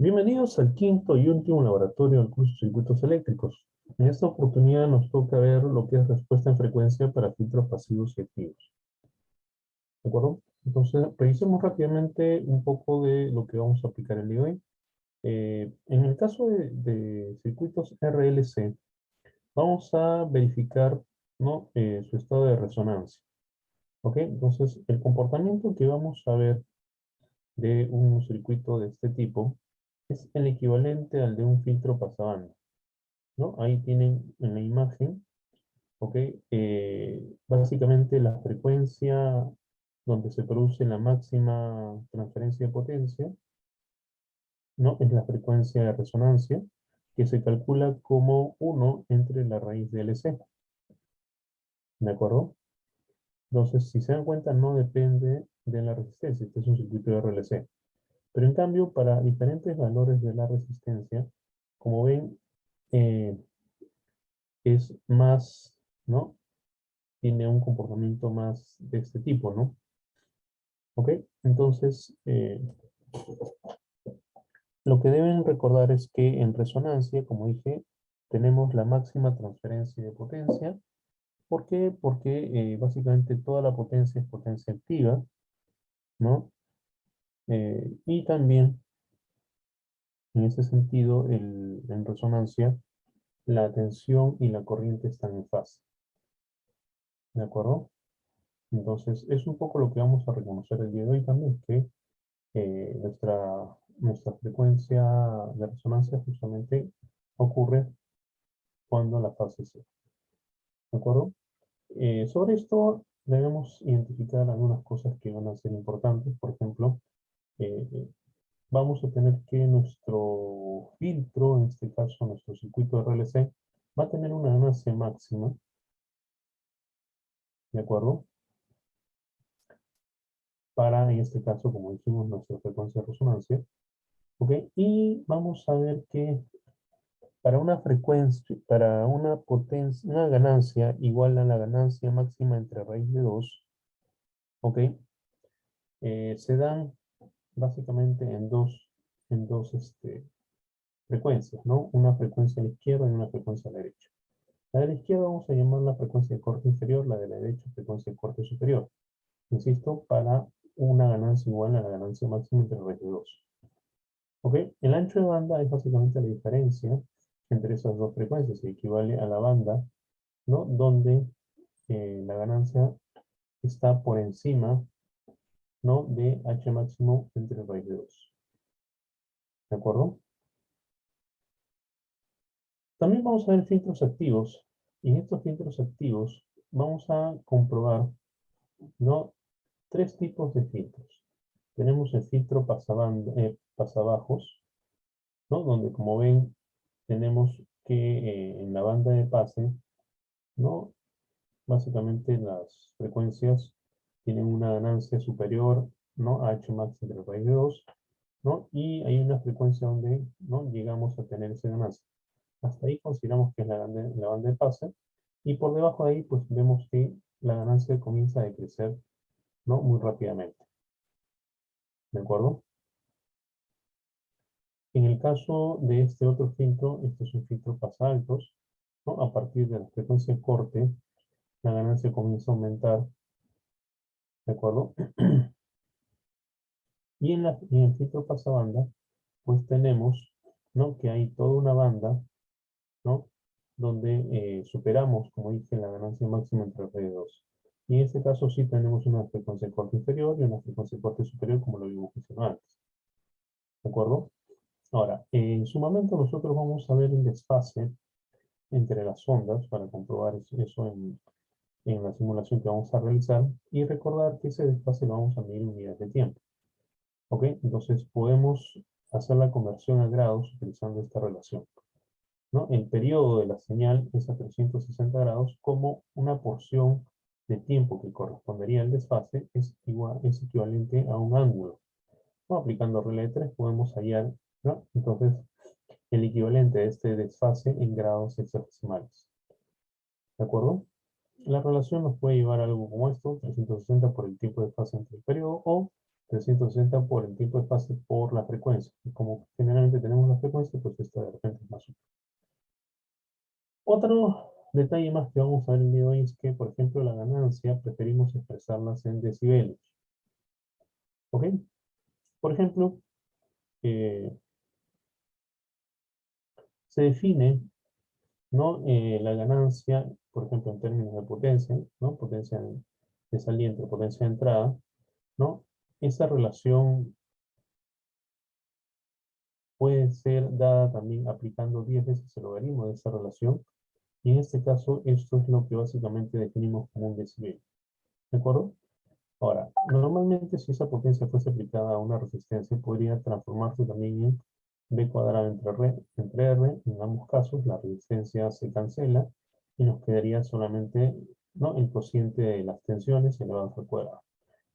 Bienvenidos al quinto y último laboratorio del curso Circuitos Eléctricos. En esta oportunidad nos toca ver lo que es respuesta en frecuencia para filtros pasivos y activos. ¿De acuerdo? Entonces, revisemos rápidamente un poco de lo que vamos a aplicar el día de hoy. En el caso de circuitos RLC, vamos a verificar, ¿no? Su estado de resonancia. ¿Ok? Entonces, el comportamiento que vamos a ver de un circuito de este tipo es el equivalente al de un filtro pasabanda, ¿no? Ahí tienen en la imagen, ¿ok? Básicamente la frecuencia donde se produce la máxima transferencia de potencia, ¿no? Es la frecuencia de resonancia, que se calcula como 1 entre la raíz de LC, ¿de acuerdo? Entonces, si se dan cuenta, no depende de la resistencia, este es un circuito de RLC. Pero en cambio, para diferentes valores de la resistencia, como ven, eh, es más, ¿no? Tiene un comportamiento más de este tipo, ¿no? ¿Ok? Entonces, lo que deben recordar es que en resonancia, como dije, tenemos la máxima transferencia de potencia. ¿Por qué? Porque básicamente toda la potencia es potencia activa, ¿no? Y también, en ese sentido, en resonancia, la tensión y la corriente están en fase, ¿de acuerdo? Entonces, es un poco lo que vamos a reconocer el día de hoy también, que nuestra frecuencia de resonancia justamente ocurre cuando la fase cero. ¿De acuerdo? Sobre esto debemos identificar algunas cosas que van a ser importantes. Por ejemplo, eh, vamos a tener que nuestro filtro, en este caso nuestro circuito RLC, va a tener una ganancia máxima, ¿de acuerdo? Para, en este caso, como dijimos, nuestra frecuencia de resonancia. ¿Ok? Y vamos a ver que para una frecuencia, para una potencia, una ganancia igual a la ganancia máxima entre raíz de 2, ¿ok? Se dan básicamente en dos frecuencias, ¿no? Una frecuencia a la izquierda y una frecuencia a la derecha. La de la izquierda vamos a llamar la frecuencia de corte inferior, la de la derecha frecuencia de corte superior. Insisto, para una ganancia igual a la ganancia máxima entre raíz de 2. ¿Ok? El ancho de banda es básicamente la diferencia entre esas dos frecuencias, que equivale a la banda, ¿no? Donde la ganancia está por encima, ¿no? De H máximo entre raíz de 2. ¿De acuerdo? También vamos a ver filtros activos. Y en estos filtros activos vamos a comprobar, ¿no? Tres tipos de filtros. Tenemos el filtro pasabajos, ¿no? Donde, como ven, tenemos que en la banda de pase, ¿no? Básicamente las frecuencias tienen una ganancia superior, ¿no? A H max entre raíz de 2, ¿no? Y hay una frecuencia donde no llegamos a tener esa ganancia. Hasta ahí consideramos que es la banda de pase. Y por debajo de ahí, pues vemos que la ganancia comienza a decrecer, ¿no? Muy rápidamente. ¿De acuerdo? En el caso de este otro filtro, este es un filtro pasaltos, ¿no? A partir de la frecuencia corte, la ganancia comienza a aumentar, ¿de acuerdo? Y en el filtro pasabanda, pues tenemos, ¿no? Que hay toda una banda, ¿no? Donde superamos, como dije, la ganancia máxima entre R de 2. Y en este caso sí tenemos una frecuencia de corte inferior y una frecuencia de corte superior, como lo vimos mencionado antes. ¿De acuerdo? Ahora, en su momento nosotros vamos a ver el desfase entre las ondas para comprobar eso en la simulación que vamos a realizar y recordar que ese desfase lo vamos a medir en unidades de tiempo. ¿Ok? Entonces podemos hacer la conversión a grados utilizando esta relación, ¿no? El periodo de la señal es a 360 grados como una porción de tiempo que correspondería al desfase es equivalente a un ángulo, ¿no? Aplicando regla de 3 podemos hallar, ¿no? Entonces, el equivalente de este desfase en grados hexadecimales. ¿De acuerdo? La relación nos puede llevar a algo como esto, 360 por el tiempo de fase entre el periodo, o 360 por el tiempo de fase por la frecuencia. Y como generalmente tenemos la frecuencia, pues esta de repente es más útil. Otro detalle más que vamos a ver el día de hoy es que, por ejemplo, la ganancia preferimos expresarlas en decibeles. ¿Ok? Por ejemplo, se define, ¿no? La ganancia, por ejemplo, en términos de potencia, ¿no? Potencia de saliente, potencia de entrada, ¿no? Esa relación puede ser dada también aplicando 10 veces el logaritmo de esa relación. Y en este caso, esto es lo que básicamente definimos como un decibel. ¿De acuerdo? Ahora, normalmente si esa potencia fuese aplicada a una resistencia, podría transformarse también en B cuadrado entre R. En ambos casos, la resistencia se cancela y nos quedaría solamente, ¿no?, el cociente de las tensiones elevado al cuadrado.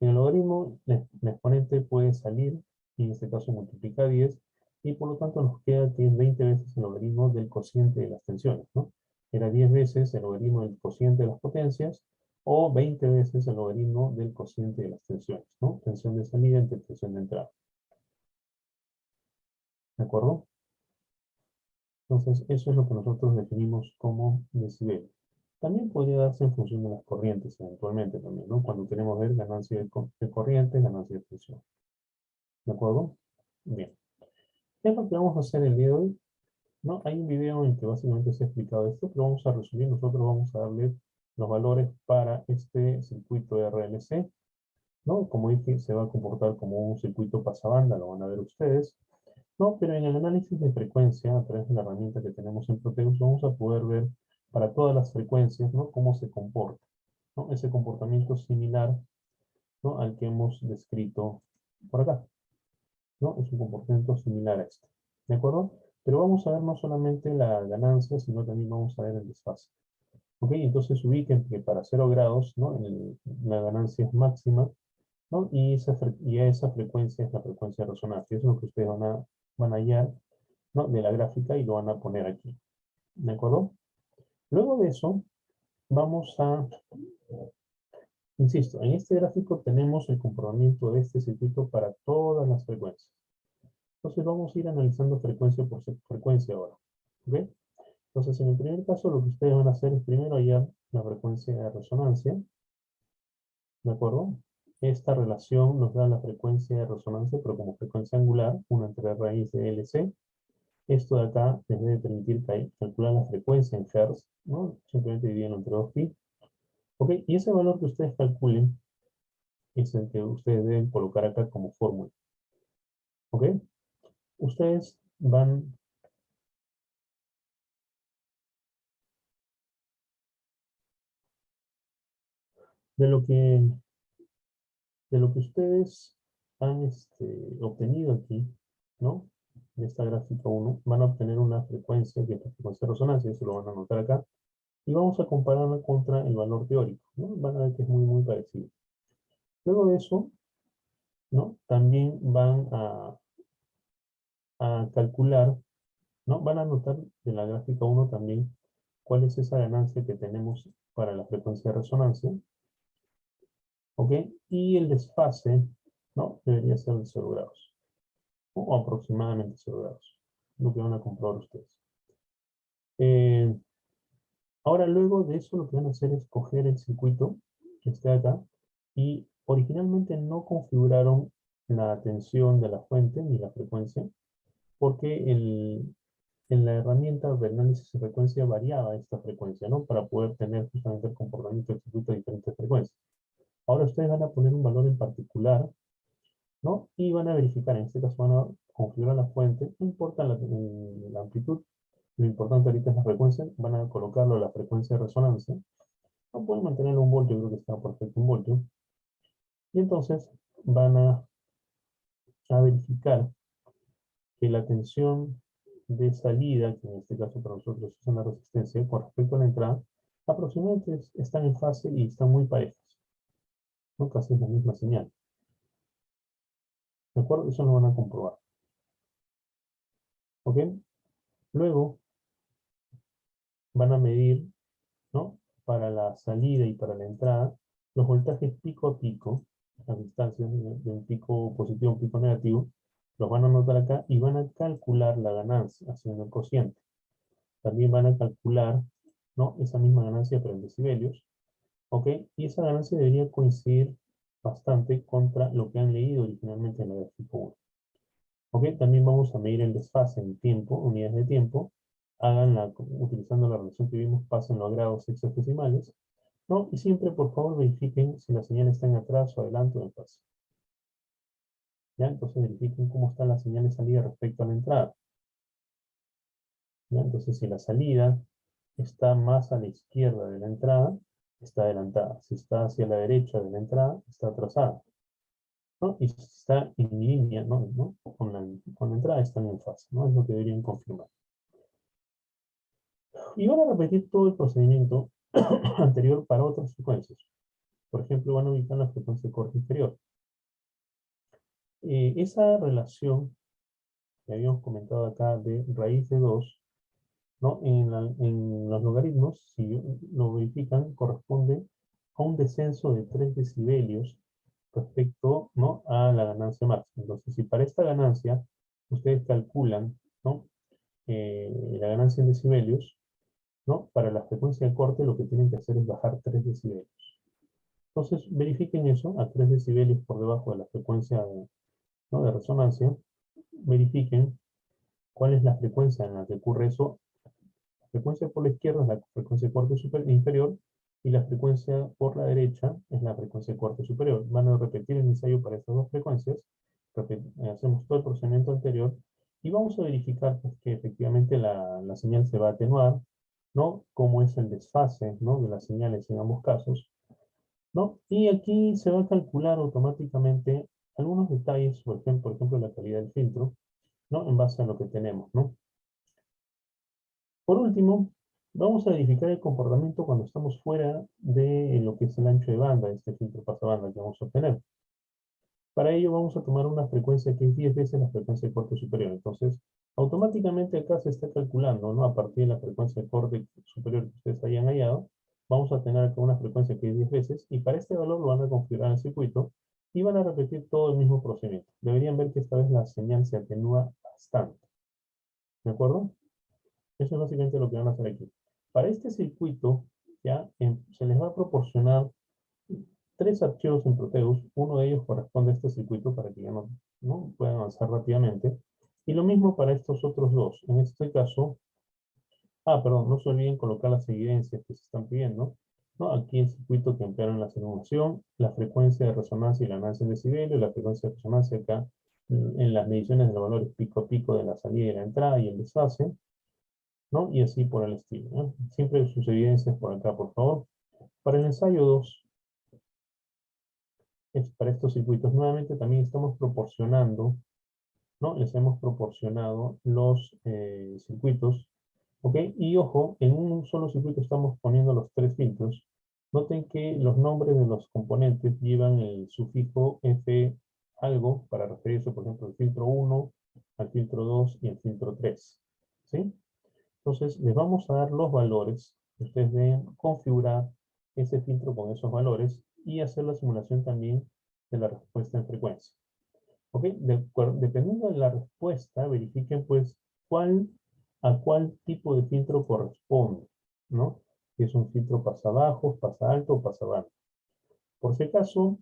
En el logaritmo, el exponente puede salir, y en este caso multiplica 10, y por lo tanto nos queda que es 20 veces el logaritmo del cociente de las tensiones, ¿no? Era 10 veces el logaritmo del cociente de las potencias, o 20 veces el logaritmo del cociente de las tensiones, ¿no? Tensión de salida entre tensión de entrada. ¿De acuerdo? Entonces, eso es lo que nosotros definimos como decibel. También podría darse en función de las corrientes, eventualmente también, ¿no? Cuando queremos ver ganancia de corriente, ganancia de tensión. ¿De acuerdo? Bien. ¿Qué es lo que vamos a hacer el día de hoy? ¿No? Hay un video en que básicamente se ha explicado esto, pero vamos a resumir. Nosotros vamos a darle los valores para este circuito de RLC, ¿no? Como dije, se va a comportar como un circuito pasabanda, lo van a ver ustedes, ¿no? Pero en el análisis de frecuencia, a través de la herramienta que tenemos en Proteus, vamos a poder ver para todas las frecuencias, ¿no?, cómo se comporta, ¿no? Ese comportamiento similar, ¿no?, al que hemos descrito por acá, ¿no? Es un comportamiento similar a este, ¿de acuerdo? Pero vamos a ver no solamente la ganancia, sino también vamos a ver el desfase. ¿Ok? Entonces ubiquen que para 0 grados, ¿no?, la ganancia es máxima, ¿no? Y esa frecuencia es la frecuencia de resonancia. Eso es lo que ustedes van a hallar, ¿no?, de la gráfica, y lo van a poner aquí. ¿De acuerdo? Luego de eso, vamos a, insisto, en este gráfico tenemos el comportamiento de este circuito para todas las frecuencias. Entonces vamos a ir analizando frecuencia por frecuencia ahora. ¿Ok? Entonces, en el primer caso, lo que ustedes van a hacer es primero hallar la frecuencia de resonancia. ¿De acuerdo? Esta relación nos da la frecuencia de resonancia, pero como frecuencia angular, 1 entre raíz de LC. Esto de acá les debe permitir calcular la frecuencia en Hz, ¿no? Simplemente dividiendo entre 2pi. ¿Ok? Y ese valor que ustedes calculen es el que ustedes deben colocar acá como fórmula. ¿Ok? Ustedes van de lo que, de lo que ustedes han obtenido aquí, ¿no?, de esta gráfica 1, van a obtener una frecuencia, que es la frecuencia de resonancia, eso lo van a anotar acá, y vamos a compararla contra el valor teórico, ¿no? Van a ver que es muy, muy parecido. Luego de eso, ¿no?, también van a calcular, ¿no?, van a anotar de la gráfica 1 también cuál es esa ganancia que tenemos para la frecuencia de resonancia, ¿ok? Y el desfase, ¿no?, debería ser de 0 grados, o aproximadamente 0 grados, lo que van a comprobar ustedes. Ahora, luego de eso, lo que van a hacer es coger el circuito que está acá, y originalmente no configuraron la tensión de la fuente ni la frecuencia, porque en la herramienta de análisis de frecuencia variaba esta frecuencia, ¿no?, para poder tener justamente el comportamiento del circuito a diferentes frecuencias. Ahora ustedes van a poner un valor en particular, ¿no? Y van a verificar, en este caso van a configurar la fuente, no importa la amplitud, lo importante ahorita es la frecuencia, van a colocarlo a la frecuencia de resonancia, no pueden mantenerlo un voltio, creo que está perfecto un voltio, y entonces van a verificar que la tensión de salida, que en este caso para nosotros es una resistencia, con respecto a la entrada, aproximadamente están en fase y están muy parejas, ¿no? Casi es la misma señal. ¿De acuerdo? Eso lo van a comprobar. ¿Ok? Luego van a medir, ¿no?, para la salida y para la entrada, los voltajes pico a pico, las distancias de un pico positivo a un pico negativo, los van a anotar acá y van a calcular la ganancia haciendo el cociente. También van a calcular, ¿no?, esa misma ganancia pero en decibelios, ¿ok? Y esa ganancia debería coincidir bastante contra lo que han leído originalmente en la gráfico 1. ¿Ok? También vamos a medir el desfase en tiempo, unidades de tiempo. Háganla utilizando la relación que vimos, pásenlo a grados hexadecimales, ¿no? Y siempre, por favor, verifiquen si la señal está en atrás o adelante o en fase. ¿Ya? Entonces verifiquen cómo está la señal de salida respecto a la entrada. ¿Ya? Entonces, si la salida está más a la izquierda de la entrada, está adelantada. Si está hacia la derecha de la entrada, está atrasada, ¿no? Y si está en línea, ¿no? Con la entrada, están en fase, ¿no? Es lo que deberían confirmar. Y van a repetir todo el procedimiento anterior para otras frecuencias. Por ejemplo, van a ubicar la frecuencia de corte inferior. Esa relación que habíamos comentado acá de raíz de 2, ¿no? En los logaritmos, si lo verifican, corresponde a un descenso de 3 decibelios respecto, ¿no?, a la ganancia máxima. Entonces, si para esta ganancia ustedes calculan, ¿no?, la ganancia en decibelios, ¿no?, para la frecuencia de corte lo que tienen que hacer es bajar 3 decibelios. Entonces, verifiquen eso a 3 decibelios por debajo de la frecuencia ¿no?, de resonancia. Verifiquen cuál es la frecuencia en la que ocurre eso. La frecuencia por la izquierda es la frecuencia de corte inferior y la frecuencia por la derecha es la frecuencia de corte superior. Van a repetir el ensayo para estas dos frecuencias. Hacemos todo el procedimiento anterior y vamos a verificar pues, que efectivamente la señal se va a atenuar, ¿no?, cómo es el desfase, ¿no?, de las señales en ambos casos, ¿no? Y aquí se va a calcular automáticamente algunos detalles, por ejemplo, la calidad del filtro, ¿no?, en base a lo que tenemos, ¿no? Por último, vamos a verificar el comportamiento cuando estamos fuera de lo que es el ancho de banda, este filtro pasabanda que vamos a obtener. Para ello vamos a tomar una frecuencia que es 10 veces la frecuencia de corte superior. Entonces, automáticamente acá se está calculando, ¿no?, a partir de la frecuencia de corte superior que ustedes hayan hallado, vamos a tener acá una frecuencia que es 10 veces, y para este valor lo van a configurar en el circuito, y van a repetir todo el mismo procedimiento. Deberían ver que esta vez la señal se atenúa bastante. ¿De acuerdo? Eso es básicamente lo que van a hacer aquí. Para este circuito, ya, se les va a proporcionar 3 archivos en Proteus. Uno de ellos corresponde a este circuito para que ya no puedan avanzar rápidamente. Y lo mismo para estos otros dos. En este caso, perdón, no se olviden colocar las evidencias que se están pidiendo, ¿no? Aquí el circuito que emplearon la simulación, la frecuencia de resonancia y la ganancia en decibelios, la frecuencia de resonancia acá en las mediciones de los valores pico a pico de la salida y la entrada y el desfase, ¿no? Y así por el estilo, ¿no? Siempre sus evidencias por acá, por favor. Para el ensayo 2, para estos circuitos, nuevamente también estamos proporcionando, ¿no? Les hemos proporcionado los circuitos, ¿ok? Y ojo, en un solo circuito estamos poniendo los 3 filtros. Noten que los nombres de los componentes llevan el sufijo F algo para referirse, por ejemplo, al filtro 1, al filtro 2 y al filtro 3, ¿sí? Entonces, les vamos a dar los valores. Ustedes deben configurar ese filtro con esos valores y hacer la simulación también de la respuesta en frecuencia. ¿Ok? Dependiendo de la respuesta, verifiquen pues a cuál tipo de filtro corresponde, ¿no? Si es un filtro pasa bajo, pasa alto o pasa bajo. Por si acaso,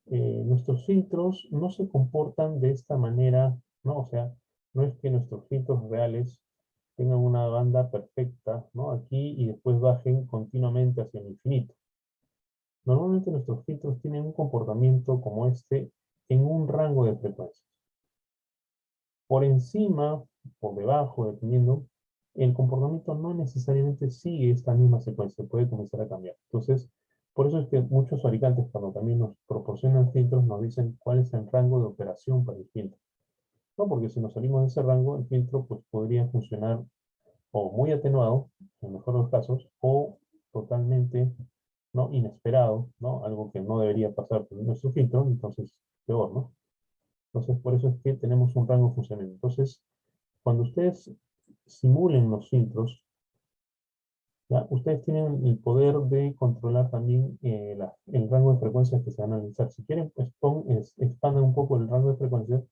nuestros filtros no se comportan de esta manera, ¿no? O sea, no es que nuestros filtros reales tengan una banda perfecta, ¿no?, aquí y después bajen continuamente hacia el infinito. Normalmente nuestros filtros tienen un comportamiento como este en un rango de frecuencias. Por encima, por debajo, dependiendo, el comportamiento no necesariamente sigue esta misma secuencia, puede comenzar a cambiar. Entonces, por eso es que muchos fabricantes, cuando también nos proporcionan filtros, nos dicen cuál es el rango de operación para el filtro. ¿No? Porque si nos salimos de ese rango, el filtro pues, podría funcionar o muy atenuado, en el mejor de los casos, o totalmente, ¿no?, inesperado, ¿no?, algo que no debería pasar por nuestro filtro, entonces peor, ¿no? Entonces por eso es que tenemos un rango de funcionamiento. Entonces, cuando ustedes simulen los filtros, ¿Ya? Ustedes tienen el poder de controlar también el rango de frecuencias que se van a analizar. Si quieren, pues expandan un poco el rango de frecuencias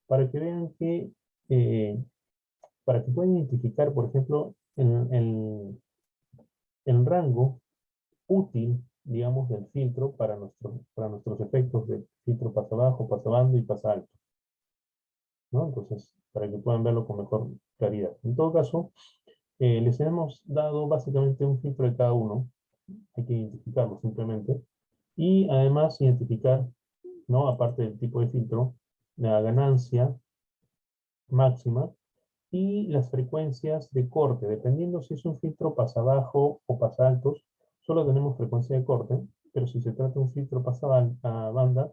para que vean que, para que puedan identificar, por ejemplo, el rango útil, digamos, del filtro para nuestros efectos de filtro pasa abajo, pasa bando y pasa alto, ¿no? Entonces, para que puedan verlo con mejor claridad. En todo caso, les hemos dado básicamente un filtro de cada uno, hay que identificarlo simplemente, y además identificar, ¿no? Aparte del tipo de filtro, la ganancia máxima y las frecuencias de corte, dependiendo si es un filtro pasa bajo o pasa altos, solo tenemos frecuencia de corte, pero si se trata de un filtro pasa banda,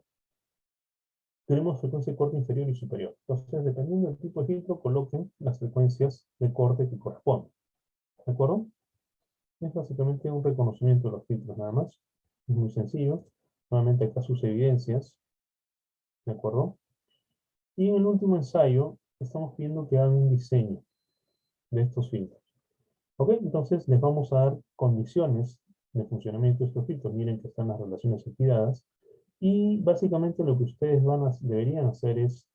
tenemos frecuencia de corte inferior y superior. Entonces, dependiendo del tipo de filtro, coloquen las frecuencias de corte que corresponden. ¿De acuerdo? Es básicamente un reconocimiento de los filtros nada más. Es muy sencillo. Nuevamente acá sus evidencias. ¿De acuerdo? Y en el último ensayo, estamos pidiendo que hagan un diseño de estos filtros. ¿Ok? Entonces les vamos a dar condiciones de funcionamiento de estos filtros. Miren que están las relaciones equidades. Y básicamente lo que ustedes deberían hacer es,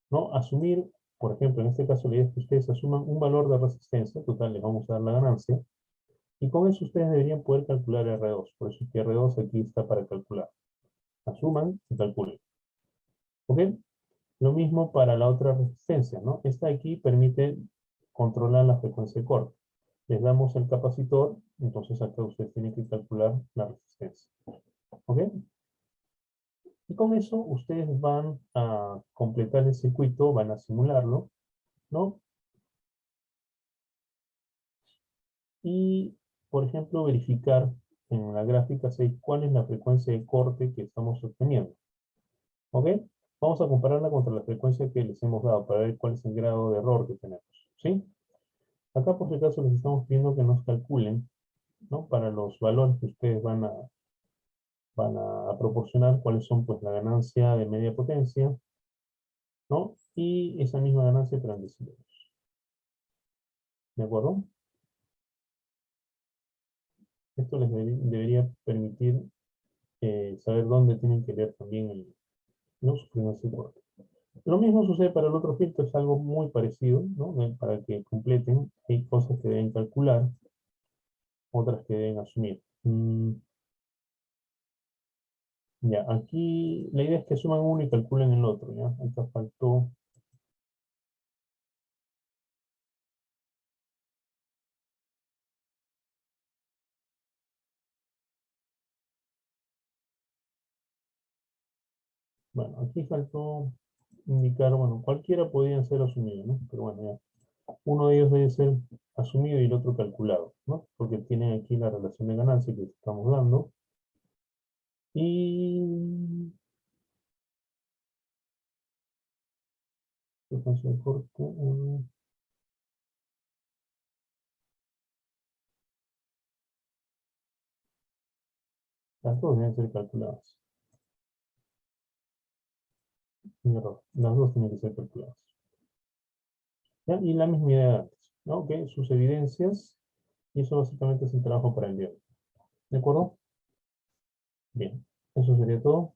¿no? Asumir, por ejemplo, en este caso la idea es que ustedes asuman un valor de resistencia, total, les vamos a dar la ganancia, y con eso ustedes deberían poder calcular R2. Por eso es que R2 aquí está para calcular. Asuman y calculen. ¿Ok? Lo mismo para la otra resistencia, ¿no? Esta aquí permite controlar la frecuencia de corte. Les damos el capacitor, entonces acá ustedes tienen que calcular la resistencia. ¿Ok? Y con eso ustedes van a completar el circuito, van a simularlo, ¿no? Y, por ejemplo, verificar en la gráfica 6 cuál es la frecuencia de corte que estamos obteniendo. ¿Ok? Vamos a compararla contra la frecuencia que les hemos dado para ver cuál es el grado de error que tenemos. ¿Sí? Acá, por si acaso, les estamos pidiendo que nos calculen, ¿no? Para los valores que ustedes van a proporcionar, cuáles son, pues, la ganancia de media potencia, ¿no? Y esa misma ganancia pero en decibelios. ¿De acuerdo? Esto les debería permitir saber dónde tienen que leer también los frecuencia de corte. Lo mismo sucede para el otro filtro, es algo muy parecido, ¿no? Para que completen, hay cosas que deben calcular, otras que deben asumir. Ya, aquí la idea es que suman uno y calculen el otro, ¿ya? Acá faltó. Bueno, aquí faltó indicar, bueno, cualquiera podían ser asumidos, ¿no? Pero bueno, ya. Uno de ellos debe ser asumido y el otro calculado, ¿no? Porque tienen aquí la relación de ganancia que estamos dando. Y frecuencia de corte, las dos deben ser calculadas. Un error. Las dos tienen que ser calculadas. ¿Ya? Y la misma idea de antes, ¿no? Que sus evidencias, y eso básicamente es el trabajo para el día. ¿De acuerdo? Bien, eso sería todo.